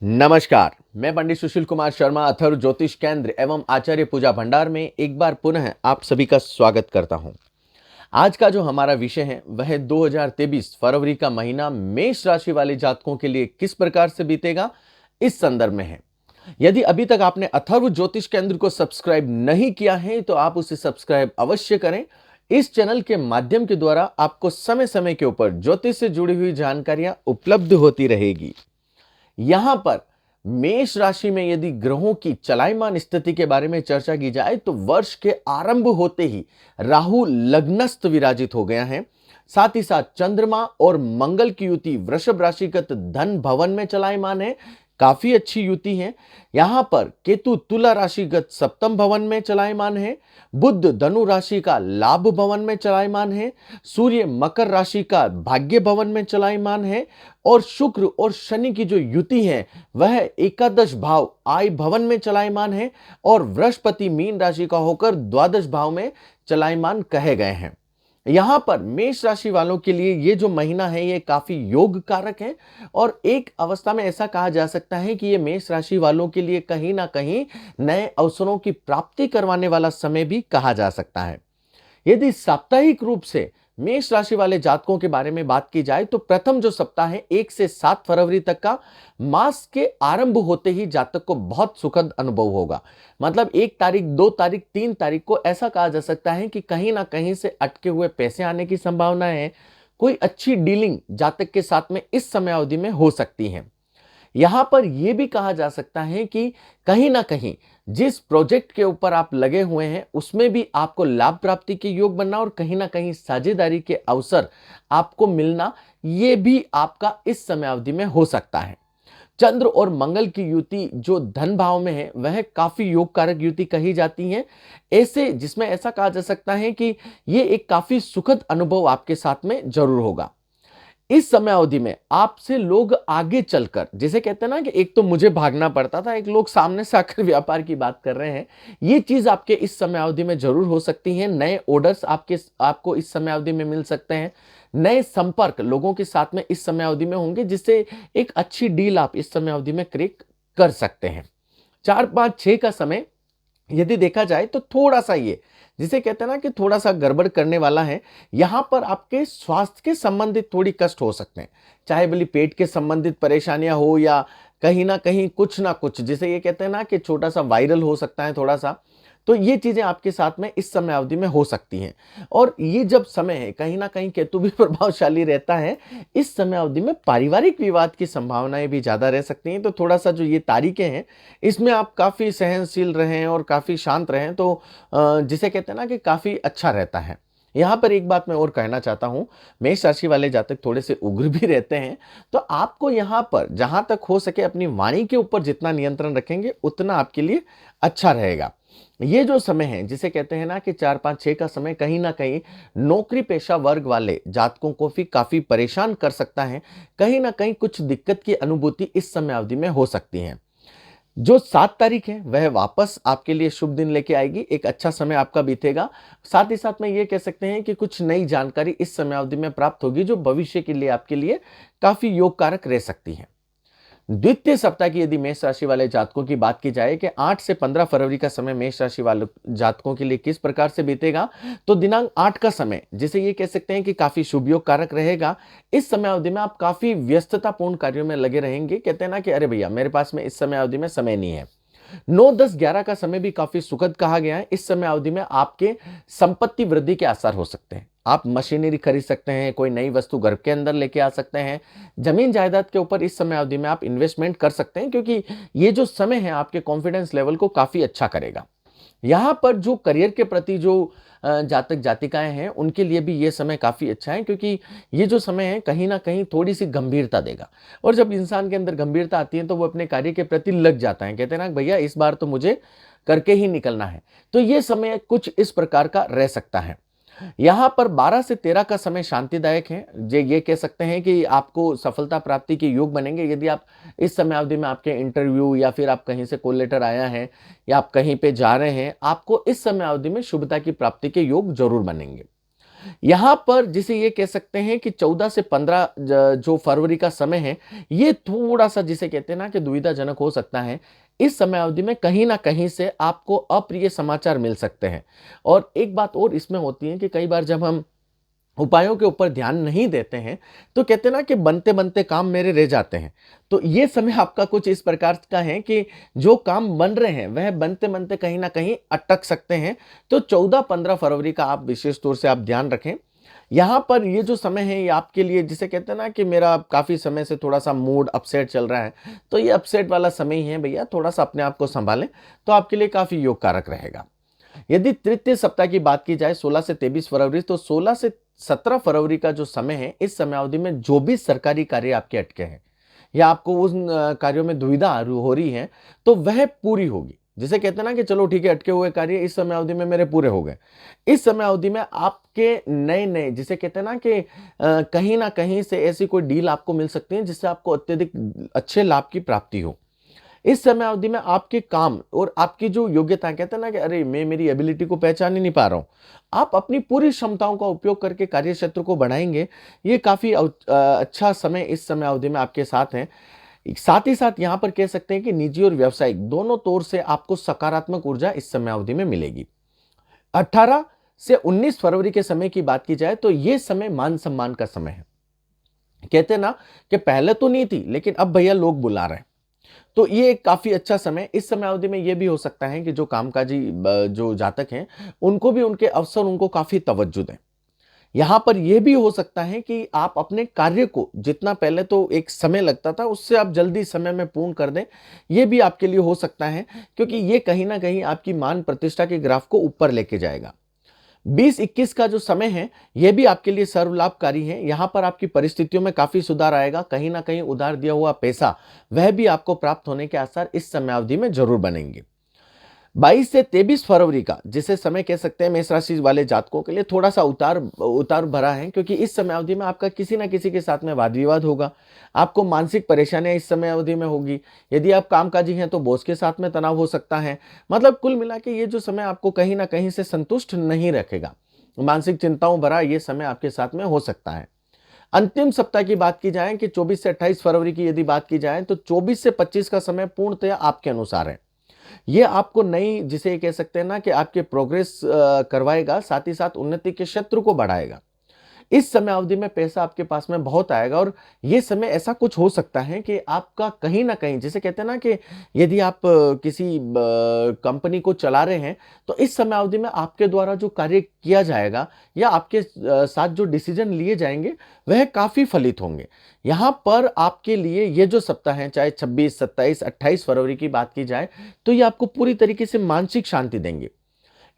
नमस्कार, मैं पंडित सुशील कुमार शर्मा अथर्व ज्योतिष केंद्र एवं आचार्य पूजा भंडार में एक बार पुनः आप सभी का स्वागत करता हूं। आज का जो हमारा विषय है वह 2023 फरवरी का महीना मेष राशि वाले जातकों के लिए किस प्रकार से बीतेगा इस संदर्भ में है। यदि अभी तक आपने अथर्व ज्योतिष केंद्र को सब्सक्राइब नहीं किया है तो आप उसे सब्सक्राइब अवश्य करें। इस चैनल के माध्यम के द्वारा आपको समय समय के ऊपर ज्योतिष से जुड़ी हुई जानकारियां उपलब्ध होती रहेगी। यहां पर मेष राशि में यदि ग्रहों की चलायमान स्थिति के बारे में चर्चा की जाए तो वर्ष के आरंभ होते ही राहु लग्नस्थ विराजित हो गया है। साथ ही साथ चंद्रमा और मंगल की युति वृषभ राशिगत धन भवन में चलायमान है, काफी अच्छी युति है। यहां पर केतु तुला राशिगत सप्तम भवन में चलायमान है, बुध धनु राशि का लाभ भवन में चलायमान है, सूर्य मकर राशि का भाग्य भवन में चलायमान है और शुक्र और शनि की जो युति है वह एकादश भाव आय भवन में चलायमान है और बृहस्पति मीन राशि का होकर द्वादश भाव में चलायमान कहे गए हैं। यहां पर मेष राशि वालों के लिए ये जो महीना है ये काफी योग कारक है और एक अवस्था में ऐसा कहा जा सकता है कि ये मेष राशि वालों के लिए कहीं ना कहीं नए अवसरों की प्राप्ति करवाने वाला समय भी कहा जा सकता है। यदि साप्ताहिक रूप से मेष राशि वाले जातकों के बारे में बात की जाए तो प्रथम जो सप्ताह है 1 से 7 फरवरी तक का मास के आरंभ होते ही जातक को बहुत सुखद अनुभव होगा। मतलब 1 तारीख 2 तारीख 3 तारीख को ऐसा कहा जा सकता है कि कहीं ना कहीं से अटके हुए पैसे आने की संभावना है। कोई अच्छी डीलिंग जातक के साथ में इस समय अवधि में हो सकती है। यहां पर यह भी कहा जा सकता है कि कहीं ना कहीं जिस प्रोजेक्ट के ऊपर आप लगे हुए हैं उसमें भी आपको लाभ प्राप्ति के योग बनना और कहीं ना कहीं साझेदारी के अवसर आपको मिलना, यह भी आपका इस समय अवधि में हो सकता है। चंद्र और मंगल की युति जो धन भाव में है वह काफी योग कारक युति कही जाती है, ऐसे जिसमें ऐसा कहा जा सकता है कि यह एक काफी सुखद अनुभव आपके साथ में जरूर होगा। इस समय अवधि में आपसे लोग आगे चलकर, जिसे कहते हैं ना कि एक तो मुझे भागना पड़ता था, एक लोग सामने से आकर व्यापार की बात कर रहे हैं, ये चीज आपके इस समय अवधि में जरूर हो सकती है। नए ऑर्डर्स आपको इस समय अवधि में मिल सकते हैं। नए संपर्क लोगों के साथ में इस समय अवधि में होंगे जिससे एक अच्छी डील आप इस समय अवधि में क्रिएट कर सकते हैं। 4 5 6 का समय यदि देखा जाए तो थोड़ा सा ये जिसे कहते हैं ना कि थोड़ा सा गड़बड़ करने वाला है। यहां पर आपके स्वास्थ्य के संबंधित थोड़ी कष्ट हो सकते हैं, चाहे भले पेट के संबंधित परेशानियां हो या कहीं ना कुछ जिसे ये कहते हैं ना कि छोटा सा वायरल हो सकता है थोड़ा सा। तो ये चीजें आपके साथ में इस समय अवधि में हो सकती हैं और ये जब समय है कहीं ना कहीं केतु भी प्रभावशाली रहता है, इस समय अवधि में पारिवारिक विवाद की संभावनाएं भी ज्यादा रह सकती हैं। तो थोड़ा सा जो ये तारीखें हैं इसमें आप काफी सहनशील रहें और काफी शांत रहें तो जिसे कहते हैं ना कि काफी अच्छा रहता है। यहां पर एक बात मैं और कहना चाहता हूं, मेष राशि वाले जातक थोड़े से उग्र भी रहते हैं, तो आपको यहां पर जहां तक हो सके अपनी वाणी के ऊपर जितना नियंत्रण रखेंगे उतना आपके लिए अच्छा रहेगा। ये जो समय है जिसे कहते हैं ना कि 4 5 6 का समय कहीं ना कहीं नौकरी पेशा वर्ग वाले जातकों को भी काफी परेशान कर सकता है। कहीं ना कहीं कुछ दिक्कत की अनुभूति इस समय अवधि में हो सकती है। जो 7 तारीख है वह वापस आपके लिए शुभ दिन लेके आएगी, एक अच्छा समय आपका बीतेगा। साथ ही साथ में ये कह सकते हैं कि कुछ नई जानकारी इस समय अवधि में प्राप्त होगी जो भविष्य के लिए आपके लिए काफी योग कारक रह सकती है। द्वितीय सप्ताह की यदि मेष राशि वाले जातकों की बात की जाए कि 8 से 15 फरवरी का समय मेष राशि वाले जातकों के लिए किस प्रकार से बीतेगा, तो दिनांक 8 का समय जिसे ये कह सकते हैं कि काफी शुभ योग कारक रहेगा। इस समय अवधि में आप काफी व्यस्ततापूर्ण कार्यों में लगे रहेंगे। कहते हैं ना कि अरे भैया मेरे पास में इस समय अवधि में समय नहीं है। 9 10 11 का समय भी काफी सुखद कहा गया है। इस समय अवधि में आपके संपत्ति वृद्धि के आसार हो सकते हैं। आप मशीनरी खरीद सकते हैं, कोई नई वस्तु घर के अंदर लेके आ सकते हैं, जमीन जायदाद के ऊपर इस समय अवधि में आप इन्वेस्टमेंट कर सकते हैं क्योंकि ये जो समय है आपके कॉन्फिडेंस लेवल को काफी अच्छा करेगा। यहां पर जो करियर के प्रति जो जातक जातिकाएं हैं उनके लिए भी ये समय काफी अच्छा है क्योंकि ये जो समय है कहीं ना कहीं थोड़ी सी गंभीरता देगा और जब इंसान के अंदर गंभीरता आती है तो वो अपने कार्य के प्रति लग जाता है। कहते हैं ना भैया इस बार तो मुझे करके ही निकलना है। तो ये समय कुछ इस प्रकार का रह सकता है। यहां पर 12 से 13 का समय शांतिदायक है। ये कह सकते हैं कि आपको सफलता प्राप्ति के योग बनेंगे यदि आप इस समय अवधि में आपके इंटरव्यू या फिर आप कहीं से कॉल लेटर आया है या आप कहीं पे जा रहे हैं, आपको इस समय अवधि में शुभता की प्राप्ति के योग जरूर बनेंगे। यहाँ पर जिसे ये कह सकते हैं कि 14 से 15 जो फरवरी का समय है, ये थोड़ा सा जिसे कहते हैं ना कि दुविधाजनक हो सकता है। इस समय अवधि में कहीं ना कहीं से आपको अप्रिय समाचार मिल सकते हैं। और एक बात और इसमें होती है कि कई बार जब हम उपायों के ऊपर ध्यान नहीं देते हैं तो कहते हैं ना कि बनते बनते काम मेरे रह जाते हैं। तो ये समय आपका कुछ इस प्रकार का है कि जो काम बन रहे हैं वह बनते बनते कहीं ना कहीं अटक सकते हैं। तो 14-15 फरवरी का आप विशेष तौर से आप ध्यान रखें। यहाँ पर ये जो समय है ये आपके लिए जिसे कहते हैं ना कि मेरा काफ़ी समय से थोड़ा सा मूड अपसेट चल रहा है, तो ये अपसेट वाला समय ही है भैया, थोड़ा सा अपने आप को संभालें तो आपके लिए काफ़ी योग कारक रहेगा। यदि तृतीय सप्ताह की बात की जाए 16 से 23 फरवरी, तो 16 से 17 फरवरी का जो समय है, इस समय अवधि में जो भी सरकारी कार्य आपके अटके हैं या आपको उन कार्यों में दुविधा हो रही है तो वह पूरी होगी। जिसे कहते हैं ना कि चलो ठीक है, अटके हुए कार्य इस समय अवधि में मेरे पूरे हो गए। इस समय अवधि में आपके नए नए जिसे कहते हैं ना कि कहीं ना कहीं से ऐसी कोई डील आपको मिल सकती है जिससे आपको अत्यधिक अच्छे लाभ की प्राप्ति हो। इस समय अवधि में आपके काम और आपकी जो योग्यता, कहते हैं ना कि अरे मैं मेरी एबिलिटी को पहचान ही नहीं पा रहा हूं, आप अपनी पूरी क्षमताओं का उपयोग करके कार्य क्षेत्र को बढ़ाएंगे। ये काफी अच्छा समय इस समय अवधि में आपके साथ है। साथ ही साथ यहां पर कह सकते हैं कि निजी और व्यावसायिक दोनों तौर से आपको सकारात्मक ऊर्जा इस समय अवधि में मिलेगी। 18 से 19 फरवरी के समय की बात की जाए तो यह समय मान सम्मान का समय है। कहते हैं ना कि पहले तो नहीं थी लेकिन अब भैया लोग बुला रहे हैं, तो ये एक काफी अच्छा समय। इस समय अवधि में ये भी हो सकता है कि जो कामकाजी जो जातक हैं उनको भी उनके अवसर उनको काफी तवज्जो दें। यहां पर यह भी हो सकता है कि आप अपने कार्य को जितना पहले तो एक समय लगता था उससे आप जल्दी समय में पूर्ण कर दें। यह भी आपके लिए हो सकता है क्योंकि ये कहीं ना कहीं आपकी मान प्रतिष्ठा के ग्राफ को ऊपर लेके जाएगा। 20-21 का जो समय है यह भी आपके लिए सर्वलाभकारी है। यहां पर आपकी परिस्थितियों में काफी सुधार आएगा। कहीं ना कहीं उधार दिया हुआ पैसा वह भी आपको प्राप्त होने के आसार इस समय अवधि में जरूर बनेंगे। 22 से 23 फरवरी का जिसे समय कह सकते हैं मेष राशि वाले जातकों के लिए थोड़ा सा उतार उतार भरा है, क्योंकि इस समय अवधि में आपका किसी ना किसी के साथ में वाद विवाद होगा। आपको मानसिक परेशानियां इस समय अवधि में होगी। यदि आप कामकाजी हैं तो बॉस के साथ में तनाव हो सकता है। मतलब कुल मिला के ये जो समय आपको कहीं ना कहीं से संतुष्ट नहीं रखेगा। मानसिक चिंताओं भरा ये समय आपके साथ में हो सकता है। अंतिम सप्ताह की बात की जाए कि 24 से 28 फरवरी की यदि बात की जाए तो 24 से 25 का समय पूर्णतया आपके अनुसार है। ये आपको नई जिसे कह सकते हैं ना कि आपके प्रोग्रेस करवाएगा, साथ ही साथ उन्नति के क्षेत्र को बढ़ाएगा। इस समय अवधि में पैसा आपके पास में बहुत आएगा और ये समय ऐसा कुछ हो सकता है कि आपका कहीं ना कहीं जिसे कहते हैं ना कि यदि आप किसी कंपनी को चला रहे हैं तो इस समय अवधि में आपके द्वारा जो कार्य किया जाएगा या आपके साथ जो डिसीजन लिए जाएंगे वह काफी फलित होंगे। यहाँ पर आपके लिए ये जो सप्ताह है, चाहे 26, 27, 28 फरवरी की बात की जाए तो ये आपको पूरी तरीके से मानसिक शांति देंगे।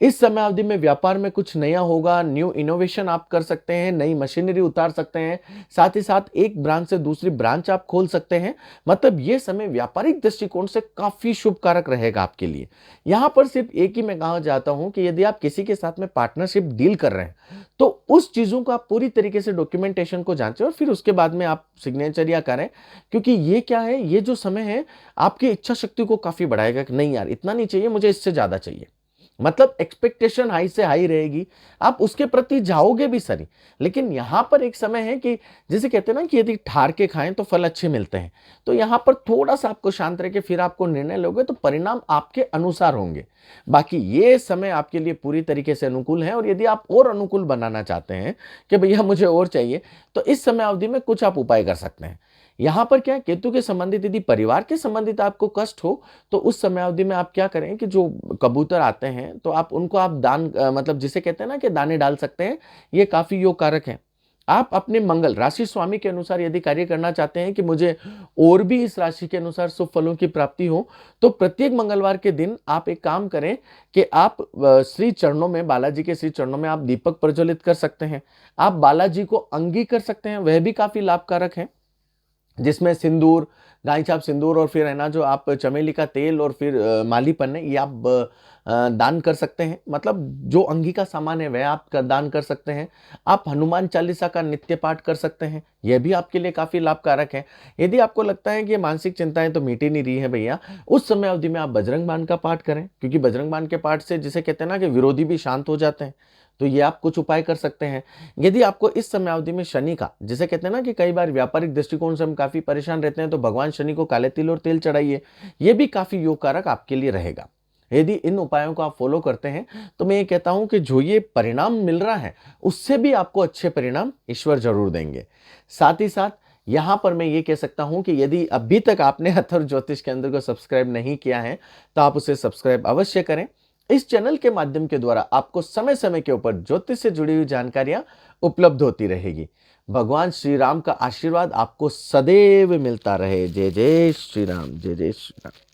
इस समय अवधि में व्यापार में कुछ नया होगा, न्यू इनोवेशन आप कर सकते हैं, नई मशीनरी उतार सकते हैं, साथ ही साथ एक ब्रांच से दूसरी ब्रांच आप खोल सकते हैं। मतलब ये समय व्यापारिक दृष्टिकोण से काफी शुभ कारक रहेगा आपके लिए। यहां पर सिर्फ एक ही मैं कहना चाहता हूं कि यदि आप किसी के साथ में पार्टनरशिप डील कर रहे हैं तो उस चीजों को आप पूरी तरीके से डॉक्यूमेंटेशन को जांचें और फिर उसके बाद में आप सिग्नेचर या करें, क्योंकि ये क्या है, ये जो समय है आपकी इच्छा शक्ति को काफी बढ़ाएगा कि नहीं यार इतना नहीं चाहिए, मुझे इससे ज्यादा चाहिए। मतलब एक्सपेक्टेशन हाई से हाई रहेगी, आप उसके प्रति जाओगे भी सही। लेकिन यहां पर एक समय है कि जिसे कहते हैं ना कि यदि ठार के खाएं तो फल अच्छे मिलते हैं। तो यहां पर थोड़ा सा आपको शांत रह के फिर आपको निर्णय लोगे तो परिणाम आपके अनुसार होंगे। बाकी ये समय आपके लिए पूरी तरीके से अनुकूल है। और यदि आप और अनुकूल बनाना चाहते हैं कि भैया मुझे और चाहिए, तो इस समय अवधि में कुछ आप उपाय कर सकते हैं। यहां पर क्या है, केतु के संबंधित यदि परिवार के संबंधित आपको कष्ट हो तो उस समय अवधि में आप क्या करें कि जो कबूतर आते हैं तो आप उनको आप दान मतलब जिसे कहते हैं ना कि दाने डाल सकते हैं। ये काफी योग कारक है। आप अपने मंगल राशि स्वामी के अनुसार यदि कार्य करना चाहते हैं कि मुझे और भी इस राशि के अनुसार शुभ फलों की प्राप्ति हो, तो प्रत्येक मंगलवार के दिन आप एक काम करें कि आप श्री चरणों में, बालाजी के श्री चरणों में आप दीपक प्रज्वलित कर सकते हैं। आप बालाजी को अंगी कर सकते हैं, वह भी काफी लाभकारक है, जिसमें सिंदूर, गाय छाप सिंदूर और फिर है ना जो आप चमेली का तेल और फिर माली पन्ने ये आप दान कर सकते हैं। मतलब जो अंगी का सामान है वह आप दान कर सकते हैं। आप हनुमान चालीसा का नित्य पाठ कर सकते हैं, यह भी आपके लिए काफी लाभकारक है। यदि आपको लगता है कि ये मानसिक चिंताएं तो मिट ही नहीं रही है भैया, उस समय अवधि में आप बजरंग बाण का पाठ करें, क्योंकि बजरंग बाण के पाठ से जिसे कहते हैं ना कि विरोधी भी शांत हो जाते हैं। तो ये आप कुछ उपाय कर सकते हैं। यदि आपको इस समयावधि में शनि का, जिसे कहते हैं ना कि कई बार व्यापारिक दृष्टिकोण से हम काफ़ी परेशान रहते हैं, तो भगवान शनि को काले तिल और तेल चढ़ाइए, ये भी काफ़ी योगकारक आपके लिए रहेगा। यदि इन उपायों को आप फॉलो करते हैं तो मैं ये कहता हूं कि जो ये परिणाम मिल रहा है उससे भी आपको अच्छे परिणाम ईश्वर जरूर देंगे। साथ ही साथ यहां पर मैं ये कह सकता हूं कि यदि अभी तक आपने अथर्व ज्योतिष केंद्र को सब्सक्राइब नहीं किया है तो आप उसे सब्सक्राइब अवश्य करें। इस चैनल के माध्यम के द्वारा आपको समय समय के ऊपर ज्योतिष से जुड़ी हुई जानकारियां उपलब्ध होती रहेगी। भगवान श्री राम का आशीर्वाद आपको सदैव मिलता रहे। जय जय श्री राम, जय जय श्री राम।